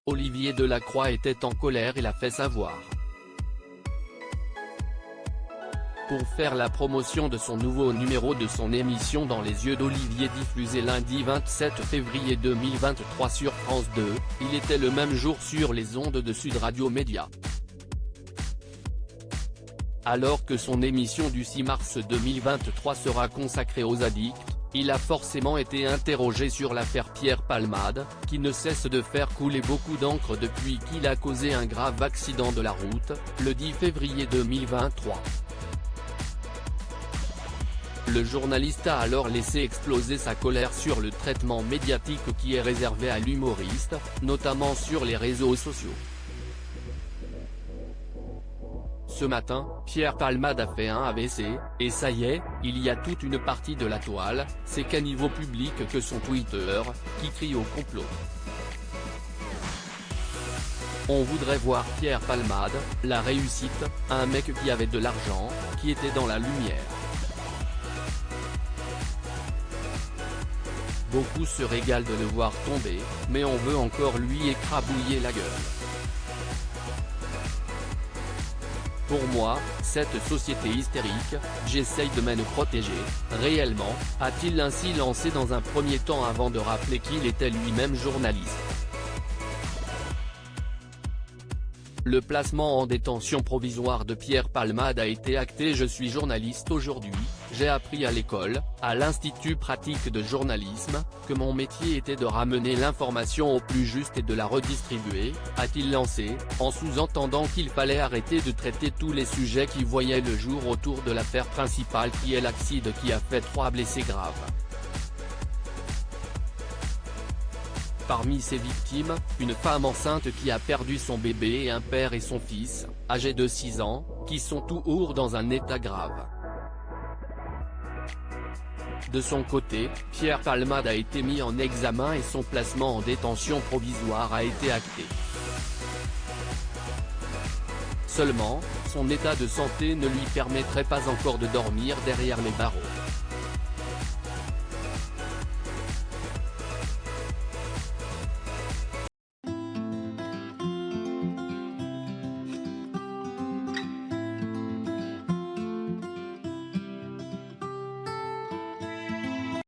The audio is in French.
Olivier Delacroix était en colère et l'a fait savoir. Pour faire la promotion de son nouveau numéro de son émission Dans les yeux d'Olivier diffusé lundi 27 février 2023 sur France 2, il était le même jour sur les ondes de Sud Radio Média. Alors que son émission du 6 mars 2023 sera consacrée aux addicts, il a forcément été interrogé sur l'affaire Pierre Palmade, qui ne cesse de faire couler beaucoup d'encre depuis qu'il a causé un grave accident de la route, le 10 février 2023. Le journaliste a alors laissé exploser sa colère sur le traitement médiatique qui est réservé à l'humoriste, notamment sur les réseaux sociaux. Ce matin, Pierre Palmade a fait un AVC, et ça y est, il y a toute une partie de la toile, c'est qu'à niveau public que son Twitter, qui crie au complot. On voudrait voir Pierre Palmade, la réussite, un mec qui avait de l'argent, qui était dans la lumière. Beaucoup se régalent de le voir tomber, mais on veut encore lui écrabouiller la gueule. Pour moi, cette société hystérique, j'essaye de me protéger, réellement, a-t-il ainsi lancé dans un premier temps avant de rappeler qu'il était lui-même journaliste. Le placement en détention provisoire de Pierre Palmade a été acté. Je suis journaliste aujourd'hui, j'ai appris à l'école, à l'Institut pratique de journalisme, que mon métier était de ramener l'information au plus juste et de la redistribuer, a-t-il lancé, en sous-entendant qu'il fallait arrêter de traiter tous les sujets qui voyaient le jour autour de l'affaire principale qui est l'accident qui a fait 3 blessés graves. Parmi ces victimes, une femme enceinte qui a perdu son bébé et un père et son fils, âgés de 6 ans, qui sont tous dans un état grave. De son côté, Pierre Palmade a été mis en examen et son placement en détention provisoire a été acté. Seulement, son état de santé ne lui permettrait pas encore de dormir derrière les barreaux.